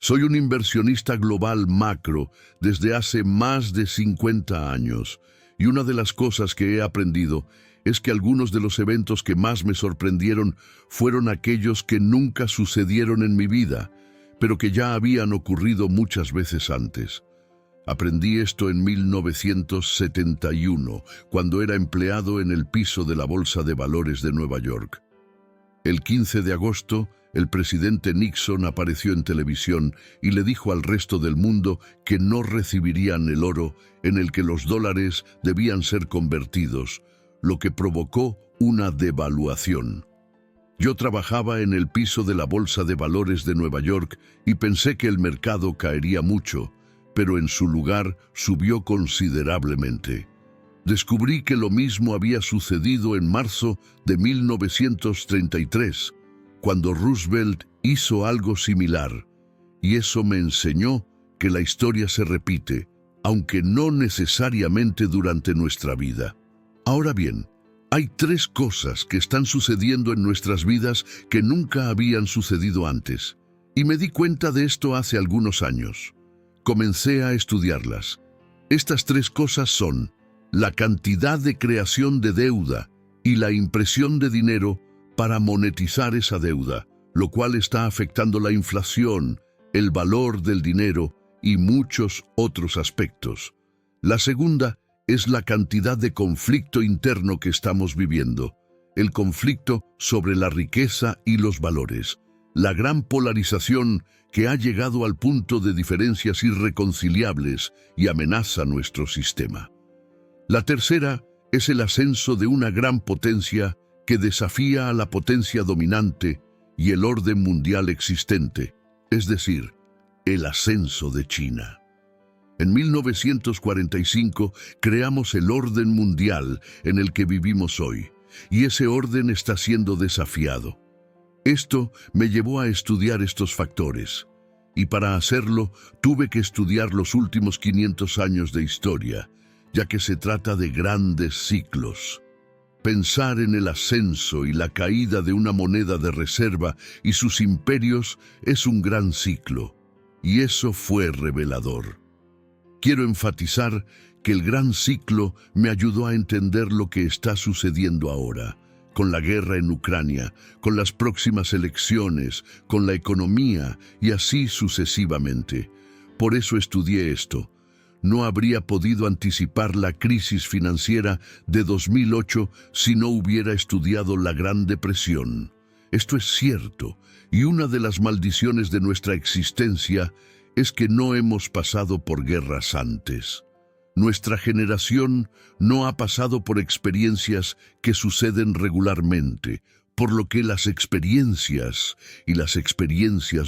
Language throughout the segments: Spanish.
Soy un inversionista global macro desde hace más de 50 años, y una de las cosas que he aprendido es que algunos de los eventos que más me sorprendieron fueron aquellos que nunca sucedieron en mi vida, pero que ya habían ocurrido muchas veces antes. Aprendí esto en 1971, cuando era empleado en el piso de la Bolsa de Valores de Nueva York. El 15 de agosto, el presidente Nixon apareció en televisión y le dijo al resto del mundo que no recibirían el oro en el que los dólares debían ser convertidos, lo que provocó una devaluación. Yo trabajaba en el piso de la Bolsa de Valores de Nueva York y pensé que el mercado caería mucho, pero en su lugar subió considerablemente. Descubrí que lo mismo había sucedido en marzo de 1933, cuando Roosevelt hizo algo similar, y eso me enseñó que la historia se repite, aunque no necesariamente durante nuestra vida. Ahora bien, hay tres cosas que están sucediendo en nuestras vidas que nunca habían sucedido antes, y me di cuenta de esto hace algunos años. Comencé a estudiarlas. Estas tres cosas son la cantidad de creación de deuda y la impresión de dinero para monetizar esa deuda, lo cual está afectando la inflación, el valor del dinero y muchos otros aspectos. La segunda es la cantidad de conflicto interno que estamos viviendo, el conflicto sobre la riqueza y los valores, la gran polarización que ha llegado al punto de diferencias irreconciliables y amenaza nuestro sistema. La tercera es el ascenso de una gran potencia que desafía a la potencia dominante y el orden mundial existente, es decir, el ascenso de China. En 1945 creamos el orden mundial en el que vivimos hoy, y ese orden está siendo desafiado. Esto me llevó a estudiar estos factores, y para hacerlo tuve que estudiar los últimos 500 años de historia, ya que se trata de grandes ciclos. Pensar en el ascenso y la caída de una moneda de reserva y sus imperios es un gran ciclo, y eso fue revelador. Quiero enfatizar que el gran ciclo me ayudó a entender lo que está sucediendo ahora, con la guerra en Ucrania, con las próximas elecciones, con la economía y así sucesivamente. Por eso estudié esto. No habría podido anticipar la crisis financiera de 2008 si no hubiera estudiado la Gran Depresión. Esto es cierto, y una de las maldiciones de nuestra existencia es que no hemos pasado por guerras antes. Nuestra generación no ha pasado por experiencias que suceden regularmente, por lo que las experiencias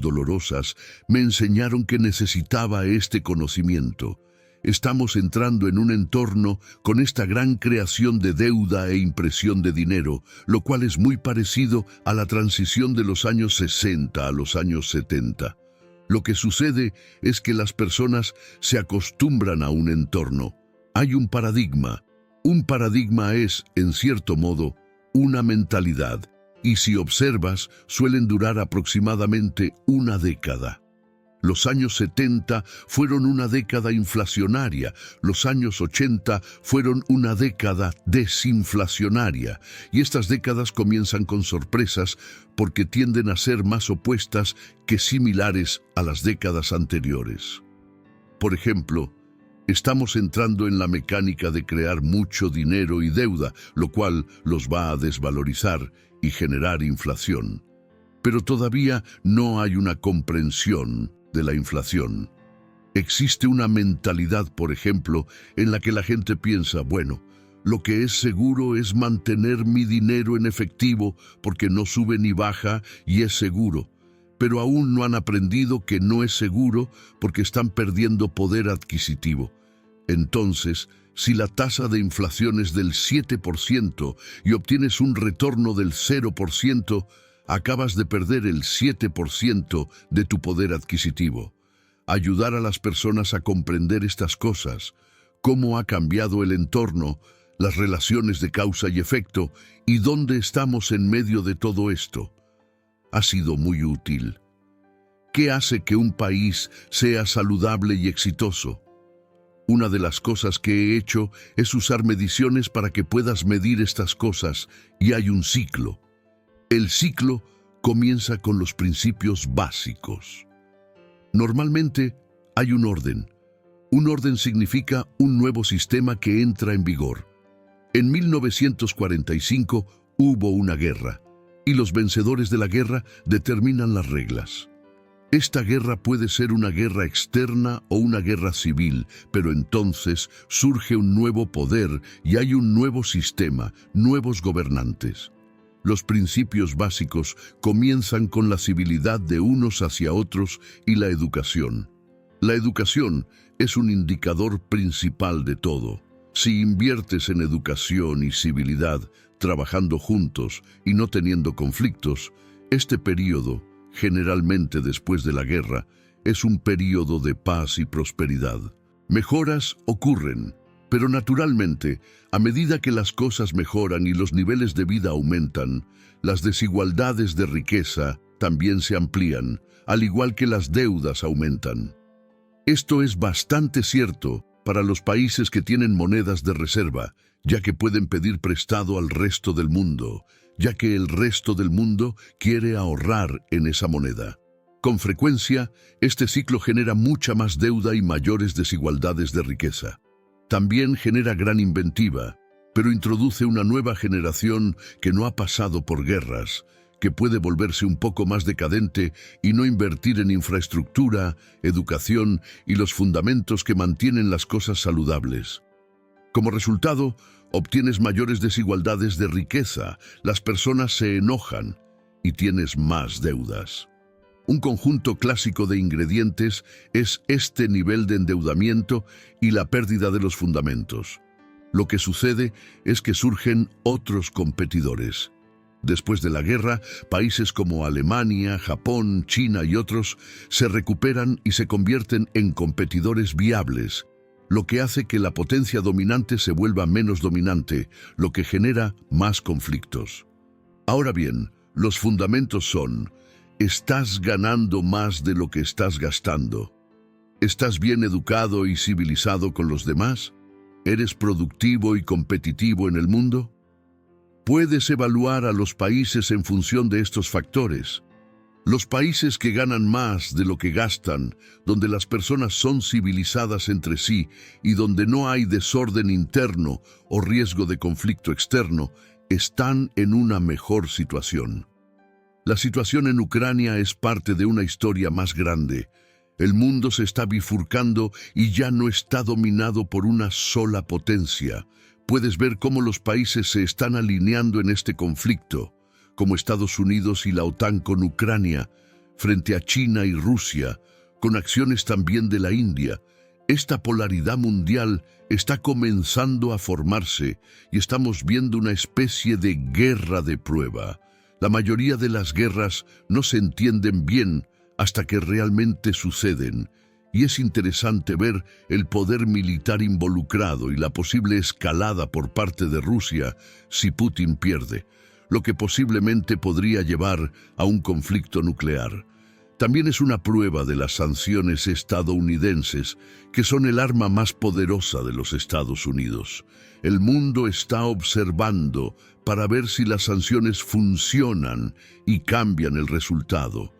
dolorosas me enseñaron que necesitaba este conocimiento. Estamos entrando en un entorno con esta gran creación de deuda e impresión de dinero, lo cual es muy parecido a la transición de los años 60 a los años 70. Lo que sucede es que las personas se acostumbran a un entorno. Hay un paradigma. Un paradigma es, en cierto modo, una mentalidad, y si observas, suelen durar aproximadamente una década. Los años 70 fueron una década inflacionaria, los años 80 fueron una década desinflacionaria, y estas décadas comienzan con sorpresas porque tienden a ser más opuestas que similares a las décadas anteriores. Por ejemplo, estamos entrando en la mecánica de crear mucho dinero y deuda, lo cual los va a desvalorizar y generar inflación. Pero todavía no hay una comprensión de la inflación. Existe una mentalidad, por ejemplo, en la que la gente piensa, bueno, lo que es seguro es mantener mi dinero en efectivo porque no sube ni baja y es seguro, pero aún no han aprendido que no es seguro porque están perdiendo poder adquisitivo. Entonces, si la tasa de inflación es del 7% y obtienes un retorno del 0%, acabas de perder el 7% de tu poder adquisitivo. Ayudar a las personas a comprender estas cosas, cómo ha cambiado el entorno, las relaciones de causa y efecto y dónde estamos en medio de todo esto, ha sido muy útil. ¿Qué hace que un país sea saludable y exitoso? Una de las cosas que he hecho es usar mediciones para que puedas medir estas cosas, y hay un ciclo. El ciclo comienza con los principios básicos. Normalmente hay un orden. Un orden significa un nuevo sistema que entra en vigor. En 1945 hubo una guerra, y los vencedores de la guerra determinan las reglas. Esta guerra puede ser una guerra externa o una guerra civil, pero entonces surge un nuevo poder y hay un nuevo sistema, nuevos gobernantes. Los principios básicos comienzan con la civilidad de unos hacia otros y la educación. La educación es un indicador principal de todo. Si inviertes en educación y civilidad, trabajando juntos y no teniendo conflictos, este período, generalmente después de la guerra, es un período de paz y prosperidad. Mejoras ocurren, pero naturalmente, a medida que las cosas mejoran y los niveles de vida aumentan, las desigualdades de riqueza también se amplían, al igual que las deudas aumentan. Esto es bastante cierto para los países que tienen monedas de reserva, ya que pueden pedir prestado al resto del mundo, ya que el resto del mundo quiere ahorrar en esa moneda. Con frecuencia, este ciclo genera mucha más deuda y mayores desigualdades de riqueza. También genera gran inventiva, pero introduce una nueva generación que no ha pasado por guerras, que puede volverse un poco más decadente y no invertir en infraestructura, educación y los fundamentos que mantienen las cosas saludables. Como resultado, obtienes mayores desigualdades de riqueza, las personas se enojan y tienes más deudas. Un conjunto clásico de ingredientes es este nivel de endeudamiento y la pérdida de los fundamentos. Lo que sucede es que surgen otros competidores. Después de la guerra, países como Alemania, Japón, China y otros se recuperan y se convierten en competidores viables, lo que hace que la potencia dominante se vuelva menos dominante, lo que genera más conflictos. Ahora bien, los fundamentos son: ¿estás ganando más de lo que estás gastando? ¿Estás bien educado y civilizado con los demás? ¿Eres productivo y competitivo en el mundo? Puedes evaluar a los países en función de estos factores. Los países que ganan más de lo que gastan, donde las personas son civilizadas entre sí y donde no hay desorden interno o riesgo de conflicto externo, están en una mejor situación. La situación en Ucrania es parte de una historia más grande. El mundo se está bifurcando y ya no está dominado por una sola potencia. Puedes ver cómo los países se están alineando en este conflicto, como Estados Unidos y la OTAN con Ucrania, frente a China y Rusia, con acciones también de la India. Esta polaridad mundial está comenzando a formarse y estamos viendo una especie de guerra de prueba. La mayoría de las guerras no se entienden bien hasta que realmente suceden, y es interesante ver el poder militar involucrado y la posible escalada por parte de Rusia si Putin pierde, lo que posiblemente podría llevar a un conflicto nuclear. También es una prueba de las sanciones estadounidenses, que son el arma más poderosa de los Estados Unidos. El mundo está observando para ver si las sanciones funcionan y cambian el resultado.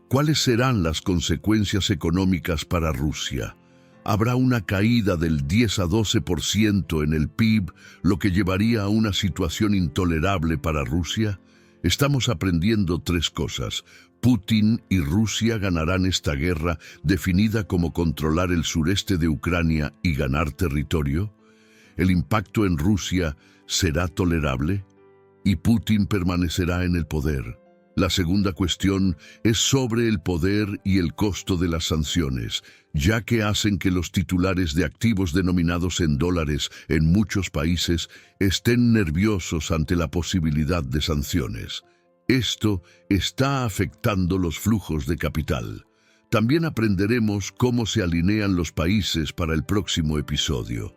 ¿Cuáles serán las consecuencias económicas para Rusia? Habrá una caída del 10 a 12% en el PIB, lo que llevaría a una situación intolerable para Rusia. Estamos aprendiendo tres cosas. Putin y Rusia ganarán esta guerra definida como controlar el sureste de Ucrania y ganar territorio. ¿El impacto en Rusia será tolerable? ¿Y Putin permanecerá en el poder? La segunda cuestión es sobre el poder y el costo de las sanciones, ya que hacen que los titulares de activos denominados en dólares en muchos países estén nerviosos ante la posibilidad de sanciones. Esto está afectando los flujos de capital. También aprenderemos cómo se alinean los países para el próximo episodio.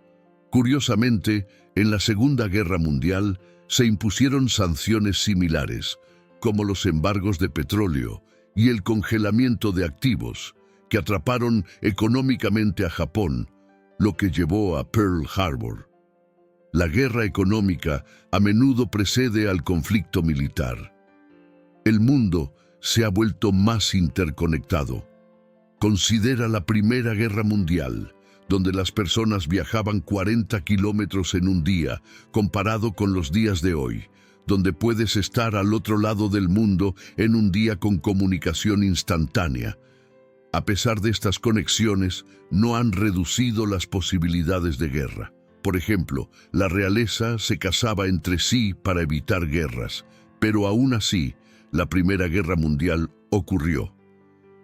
Curiosamente, en la Segunda Guerra Mundial se impusieron sanciones similares, como los embargos de petróleo, y el congelamiento de activos, que atraparon económicamente a Japón, lo que llevó a Pearl Harbor. La guerra económica a menudo precede al conflicto militar. El mundo se ha vuelto más interconectado. Considera la Primera Guerra Mundial, donde las personas viajaban 40 kilómetros en un día, comparado con los días de hoy, donde puedes estar al otro lado del mundo en un día con comunicación instantánea. A pesar de estas conexiones, no han reducido las posibilidades de guerra. Por ejemplo, la realeza se casaba entre sí para evitar guerras, pero aún así, la Primera Guerra Mundial ocurrió.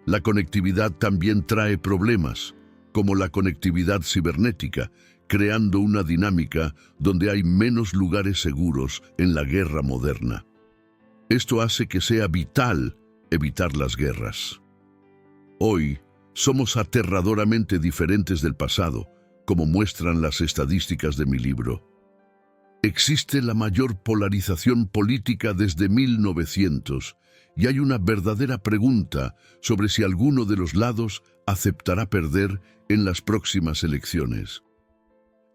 La conectividad también trae problemas, como la conectividad cibernética, creando una dinámica donde hay menos lugares seguros en la guerra moderna. Esto hace que sea vital evitar las guerras. Hoy, somos aterradoramente diferentes del pasado, como muestran las estadísticas de mi libro. Existe la mayor polarización política desde 1900 y hay una verdadera pregunta sobre si alguno de los lados aceptará perder en las próximas elecciones.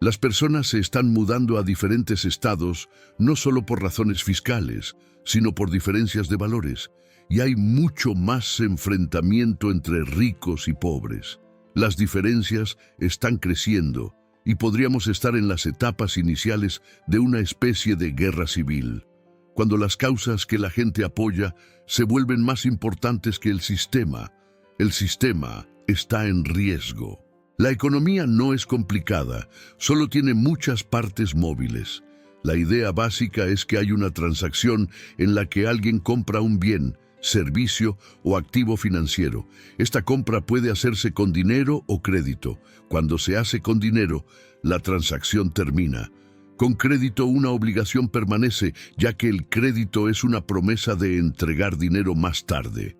Las personas se están mudando a diferentes estados no solo por razones fiscales, sino por diferencias de valores, y hay mucho más enfrentamiento entre ricos y pobres. Las diferencias están creciendo y podríamos estar en las etapas iniciales de una especie de guerra civil, cuando las causas que la gente apoya se vuelven más importantes que el sistema. El sistema está en riesgo. La economía no es complicada, solo tiene muchas partes móviles. La idea básica es que hay una transacción en la que alguien compra un bien, servicio o activo financiero. Esta compra puede hacerse con dinero o crédito. Cuando se hace con dinero, la transacción termina. Con crédito, una obligación permanece, ya que el crédito es una promesa de entregar dinero más tarde.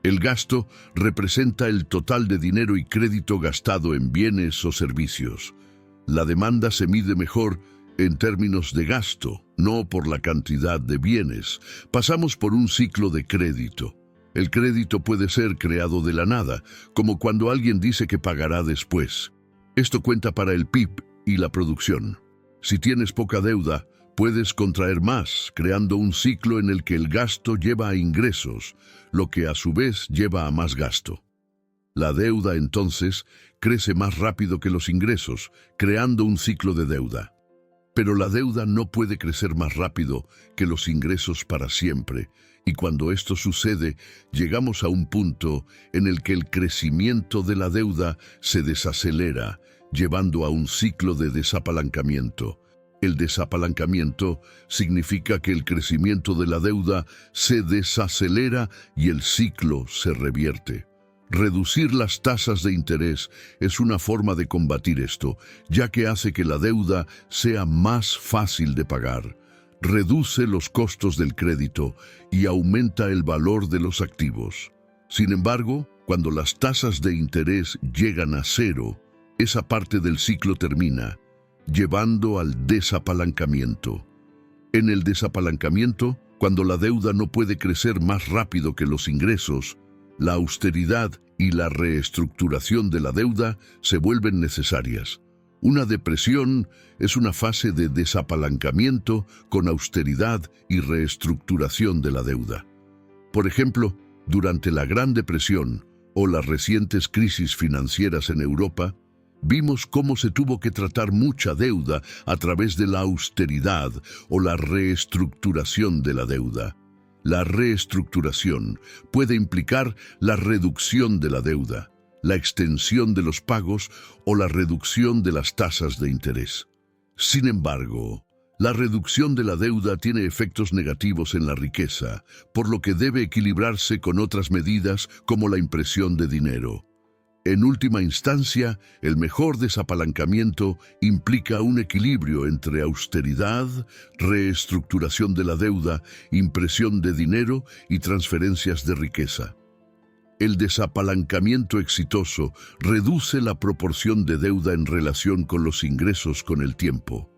El gasto representa el total de dinero y crédito gastado en bienes o servicios. La demanda se mide mejor en términos de gasto, no por la cantidad de bienes. Pasamos por un ciclo de crédito. El crédito puede ser creado de la nada, como cuando alguien dice que pagará después. Esto cuenta para el PIB y la producción. Si tienes poca deuda, puedes contraer más, creando un ciclo en el que el gasto lleva a ingresos, lo que a su vez lleva a más gasto. La deuda, entonces, crece más rápido que los ingresos, creando un ciclo de deuda. Pero la deuda no puede crecer más rápido que los ingresos para siempre, y cuando esto sucede, llegamos a un punto en el que el crecimiento de la deuda se desacelera, llevando a un ciclo de desapalancamiento. El desapalancamiento significa que el crecimiento de la deuda se desacelera y el ciclo se revierte. Reducir las tasas de interés es una forma de combatir esto, ya que hace que la deuda sea más fácil de pagar. Reduce los costos del crédito y aumenta el valor de los activos. Sin embargo, cuando las tasas de interés llegan a cero, esa parte del ciclo termina, llevando al desapalancamiento. En el desapalancamiento, cuando la deuda no puede crecer más rápido que los ingresos, la austeridad y la reestructuración de la deuda se vuelven necesarias. Una depresión es una fase de desapalancamiento con austeridad y reestructuración de la deuda. Por ejemplo, durante la Gran Depresión o las recientes crisis financieras en Europa, vimos cómo se tuvo que tratar mucha deuda a través de la austeridad o la reestructuración de la deuda. La reestructuración puede implicar la reducción de la deuda, la extensión de los pagos o la reducción de las tasas de interés. Sin embargo, la reducción de la deuda tiene efectos negativos en la riqueza, por lo que debe equilibrarse con otras medidas como la impresión de dinero. En última instancia, el mejor desapalancamiento implica un equilibrio entre austeridad, reestructuración de la deuda, impresión de dinero y transferencias de riqueza. El desapalancamiento exitoso reduce la proporción de deuda en relación con los ingresos con el tiempo.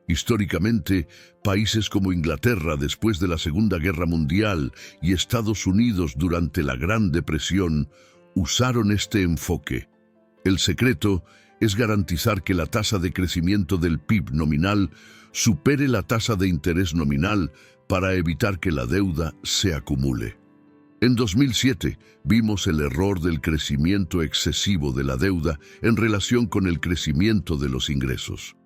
Históricamente, países como Inglaterra después de la Segunda Guerra Mundial y Estados Unidos durante la Gran Depresión usaron este enfoque. El secreto es garantizar que la tasa de crecimiento del PIB nominal supere la tasa de interés nominal para evitar que la deuda se acumule. En 2007 vimos el error del crecimiento excesivo de la deuda en relación con el crecimiento de los ingresos.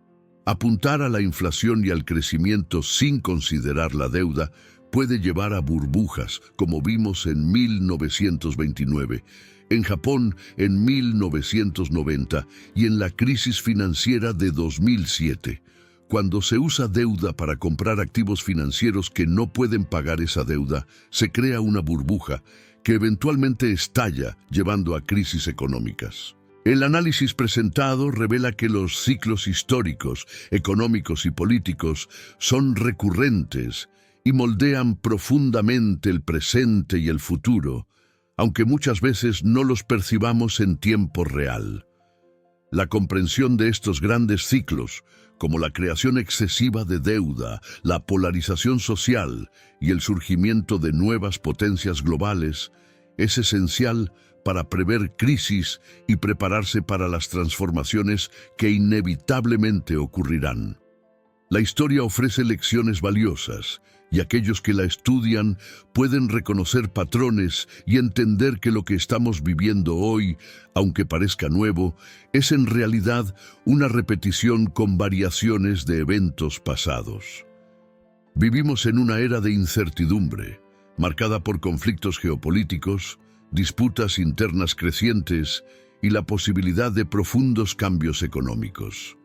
Apuntar a la inflación y al crecimiento sin considerar la deuda puede llevar a burbujas, como vimos en 1929, en Japón en 1990 y en la crisis financiera de 2007. Cuando se usa deuda para comprar activos financieros que no pueden pagar esa deuda, se crea una burbuja que eventualmente estalla, llevando a crisis económicas. El análisis presentado revela que los ciclos históricos, económicos y políticos son recurrentes y moldean profundamente el presente y el futuro, aunque muchas veces no los percibamos en tiempo real. La comprensión de estos grandes ciclos, como la creación excesiva de deuda, la polarización social y el surgimiento de nuevas potencias globales, es esencial para prever crisis y prepararse para las transformaciones que inevitablemente ocurrirán. La historia ofrece lecciones valiosas, y aquellos que la estudian pueden reconocer patrones y entender que lo que estamos viviendo hoy, aunque parezca nuevo, es en realidad una repetición con variaciones de eventos pasados. Vivimos en una era de incertidumbre, marcada por conflictos geopolíticos, disputas internas crecientes y la posibilidad de profundos cambios económicos.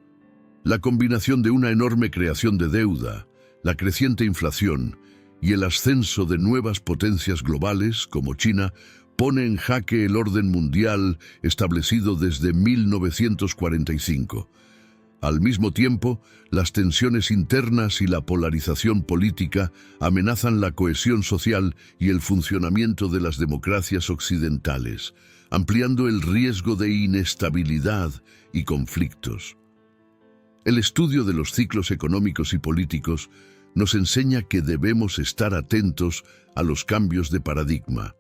La combinación de una enorme creación de deuda, la creciente inflación y el ascenso de nuevas potencias globales como China pone en jaque el orden mundial establecido desde 1945. Al mismo tiempo, las tensiones internas y la polarización política amenazan la cohesión social y el funcionamiento de las democracias occidentales, ampliando el riesgo de inestabilidad y conflictos. El estudio de los ciclos económicos y políticos nos enseña que debemos estar atentos a los cambios de paradigma.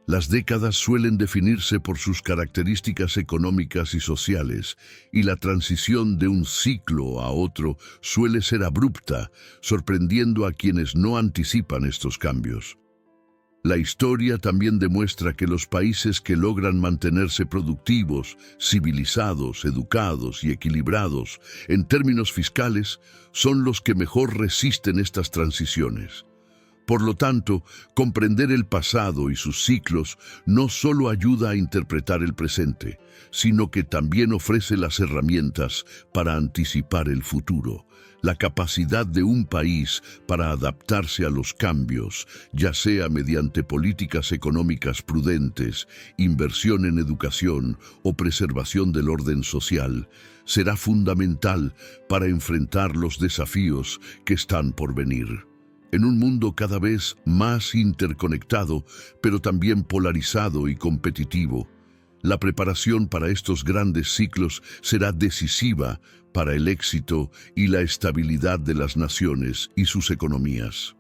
Las décadas suelen definirse por sus características económicas y sociales, y la transición de un ciclo a otro suele ser abrupta, sorprendiendo a quienes no anticipan estos cambios. La historia también demuestra que los países que logran mantenerse productivos, civilizados, educados y equilibrados en términos fiscales son los que mejor resisten estas transiciones. Por lo tanto, comprender el pasado y sus ciclos no solo ayuda a interpretar el presente, sino que también ofrece las herramientas para anticipar el futuro. La capacidad de un país para adaptarse a los cambios, ya sea mediante políticas económicas prudentes, inversión en educación o preservación del orden social, será fundamental para enfrentar los desafíos que están por venir. En un mundo cada vez más interconectado, pero también polarizado y competitivo, la preparación para estos grandes ciclos será decisiva para el éxito y la estabilidad de las naciones y sus economías.